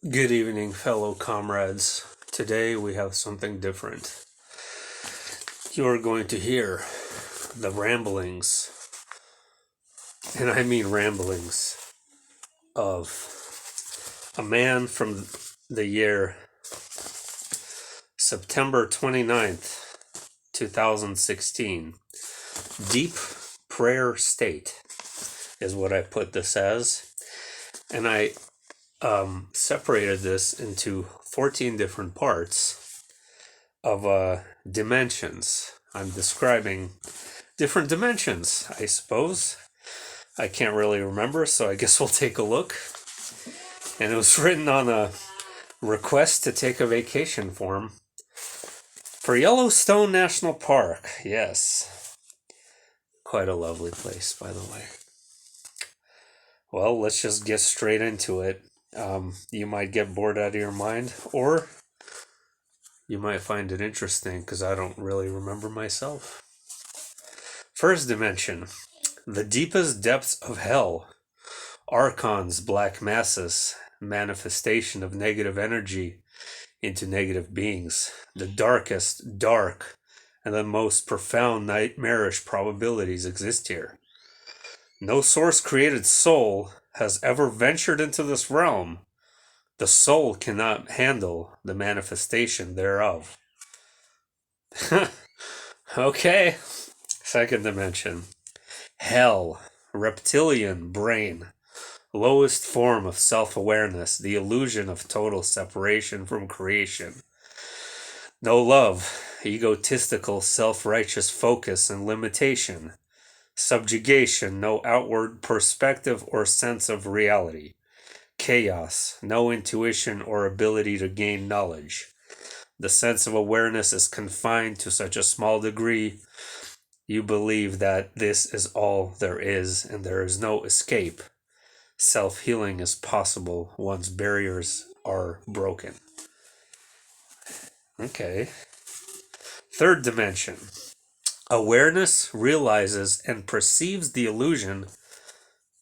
Good evening, fellow comrades. Today we have something different. You're going to hear the ramblings, and I mean ramblings, of a man from the year September 29th, 2016. Deep prayer state is what I put this as. And I separated this into 14 different parts of dimensions. I'm describing different dimensions, I suppose. I can't really remember, so I guess we'll take a look. And it was written on a request to take a vacation form for Yellowstone National Park. Yes. Quite a lovely place, by the way. Well, let's just get straight into it. You might get bored out of your mind, or you might find it interesting because I don't really remember myself. First dimension, the deepest depths of hell. Archons, black masses, manifestation of negative energy into negative beings. The darkest, dark, and the most profound nightmarish probabilities exist here. No source-created soul has ever ventured into this realm. The soul cannot handle the manifestation thereof. Okay. Second dimension. Hell. Reptilian brain. Lowest form of self-awareness. The illusion of total separation from creation. No love. Egotistical, self-righteous focus and limitation. Subjugation. No outward perspective or sense of reality. Chaos, no intuition or ability to gain knowledge. The sense of awareness is confined to such a small degree, you believe that this is all there is and there is no escape. Self-healing is possible once barriers are broken. Okay. Third dimension. Awareness realizes and perceives the illusion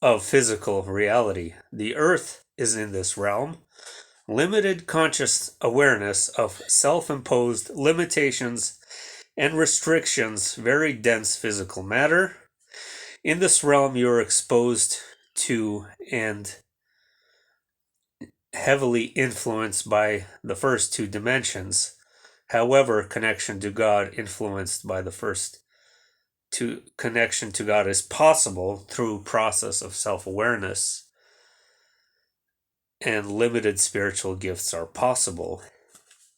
of physical reality. The earth is in this realm. Limited conscious awareness of self-imposed limitations and restrictions, very dense physical matter. In this realm, you're exposed to and heavily influenced by the first two dimensions. However, connection to God influenced by the first two connection to God is possible through process of self-awareness. And limited spiritual gifts are possible,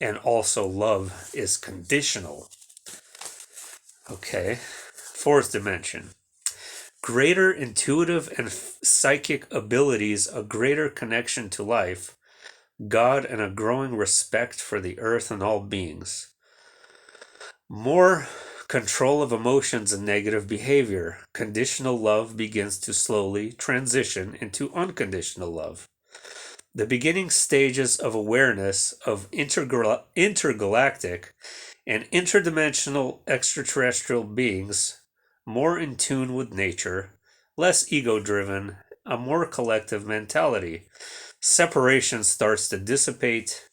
and also love is conditional. Okay. Fourth dimension. Greater intuitive and psychic abilities, a greater connection to life, God, and a growing respect for the earth and all beings. More control of emotions and negative behavior. Conditional love begins to slowly transition into unconditional love. The beginning stages of awareness of intergalactic and interdimensional extraterrestrial beings, more in tune with nature, less ego-driven, a more collective mentality. Separation starts to dissipate,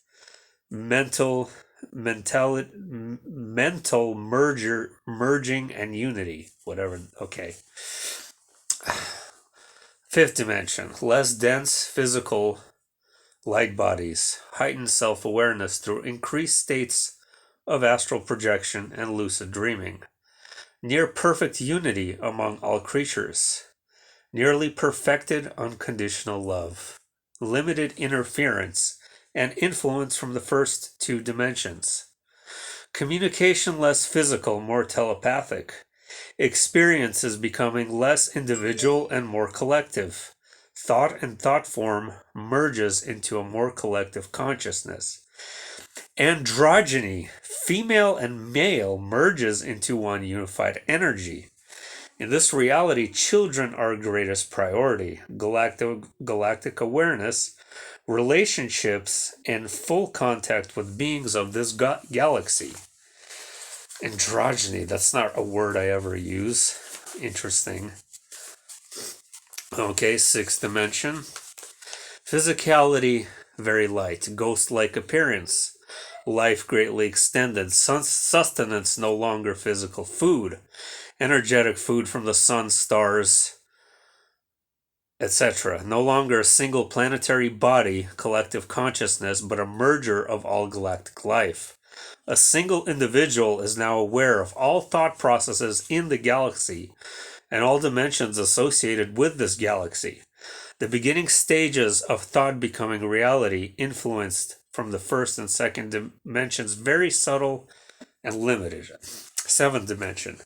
mental merging and unity, whatever. Okay. Fifth dimension, less dense physical light bodies, heightened self-awareness through increased states of astral projection and lucid dreaming. Near perfect unity among all creatures. Nearly perfected unconditional love. Limited interference and influence from the first two dimensions. Communication less physical, more telepathic. Experiences becoming less individual and more collective. Thought and thought form merges into a more collective consciousness. Androgyny, female and male, merges into one unified energy. In this reality, children are greatest priority. Galactic awareness, relationships, and full contact with beings of this galaxy. Androgyny, that's not a word I ever use. Interesting. Okay, sixth dimension. Physicality, very light, ghost-like appearance, life greatly extended, sustenance no longer physical food, energetic food from the sun, stars, etc. No longer a single planetary body, collective consciousness, but a merger of all galactic life. A single individual is now aware of all thought processes in the galaxy and all dimensions associated with this galaxy. The beginning stages of thought becoming reality, influenced from the first and second dimensions, very subtle and limited. Seventh dimension.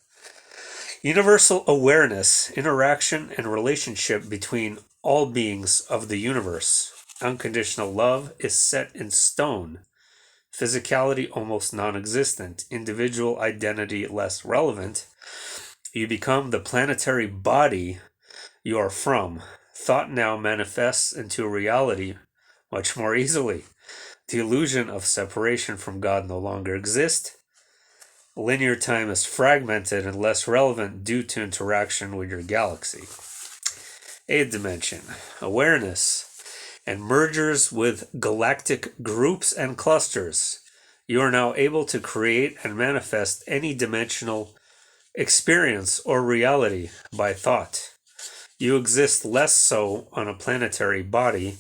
Universal awareness, interaction, and relationship between all beings of the universe. Unconditional love is set in stone. Physicality almost non-existent. Individual identity less relevant. You become the planetary body you are from. Thought now manifests into reality much more easily. The illusion of separation from God no longer exists. Linear time is fragmented and less relevant due to interaction with your galaxy. Eighth dimension, awareness and mergers with galactic groups and clusters. You are now able to create and manifest any dimensional experience or reality by thought. You exist less so on a planetary body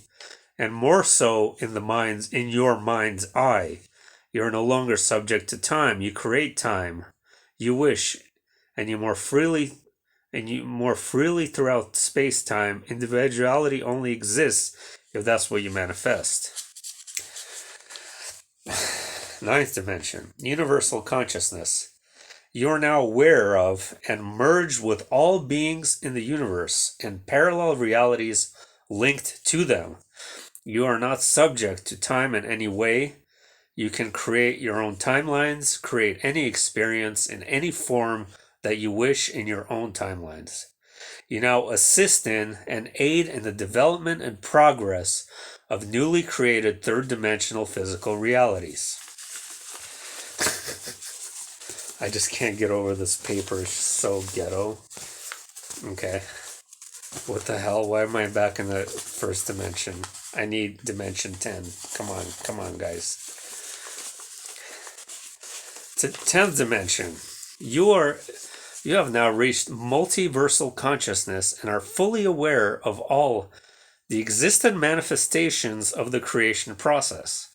and more so in your mind's eye. You are no longer subject to time. You create time. You wish, and you more freely throughout space-time. Individuality only exists if that's what you manifest. Ninth dimension, universal consciousness. You are now aware of and merged with all beings in the universe and parallel realities linked to them. You are not subject to time in any way. You can create your own timelines, create any experience in any form that you wish in your own timelines. You now assist in and aid in the development and progress of newly created third-dimensional physical realities. I just can't get over this paper. It's so ghetto. Okay. What the hell? Why am I back in the first dimension? I need dimension 10. Come on, guys. 10th dimension. You have now reached multiversal consciousness and are fully aware of all the existent manifestations of the creation process.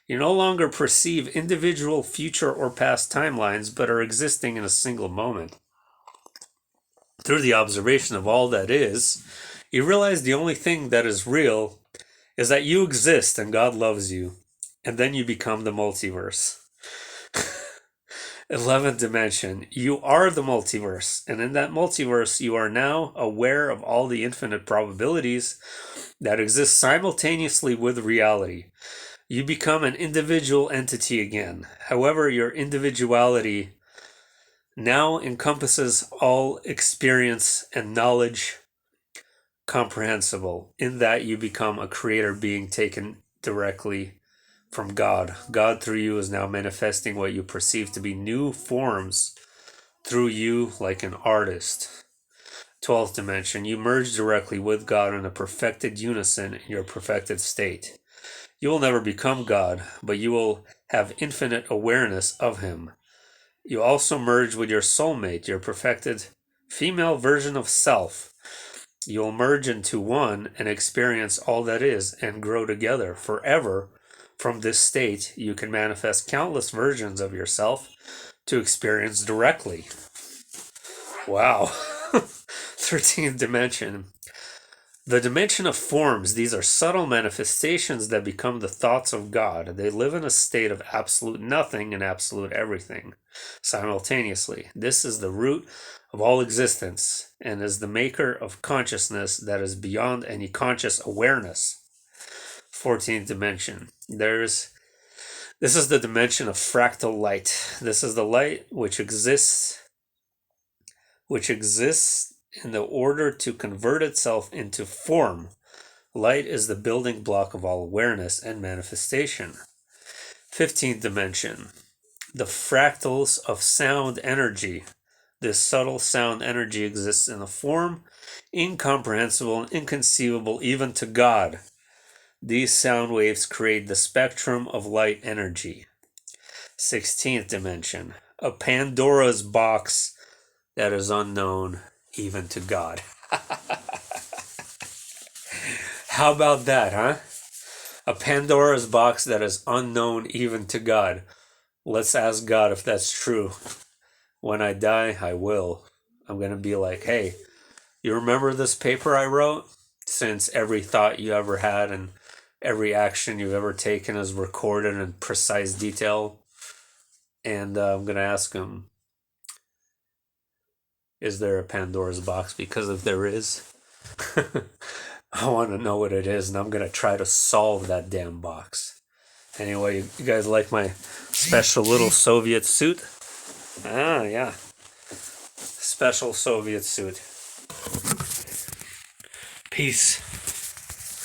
You no longer perceive individual future or past timelines, but are existing in a single moment. Through the observation of all that is, you realize the only thing that is real is that you exist and God loves you, and then you become the multiverse. 11th dimension, you are the multiverse, and in that multiverse you are now aware of all the infinite probabilities that exist simultaneously with reality. You become an individual entity again. However, your individuality now encompasses all experience and knowledge comprehensible, in that you become a creator being taken directly from God. God through you is now manifesting what you perceive to be new forms through you, like an artist. 12th dimension, you merge directly with God in a perfected unison in your perfected state. You will never become God, but you will have infinite awareness of Him. You also merge with your soulmate, your perfected female version of self. You will merge into one and experience all that is and grow together forever. From this state, you can manifest countless versions of yourself to experience directly. Wow. 13th dimension. The dimension of forms. These are subtle manifestations that become the thoughts of God. They live in a state of absolute nothing and absolute everything simultaneously. This is the root of all existence and is the maker of consciousness that is beyond any conscious awareness. 14th dimension. This is the dimension of fractal light. This is the light which exists in the order to convert itself into form. Light is the building block of all awareness and manifestation. 15th dimension. The fractals of sound energy. This subtle sound energy exists in a form incomprehensible and inconceivable even to God. These sound waves create the spectrum of light energy. 16th dimension. A Pandora's box that is unknown even to God. How about that, huh? A Pandora's box that is unknown even to God. Let's ask God if that's true. When I die, I will. I'm going to be like, hey, you remember this paper I wrote? Since every thought you ever had and every action you've ever taken is recorded in precise detail. And I'm going to ask him, is there a Pandora's box? Because if there is, I want to know what it is, and I'm going to try to solve that damn box. Anyway, you guys like my special little Soviet suit? Ah, yeah. Special Soviet suit. Peace.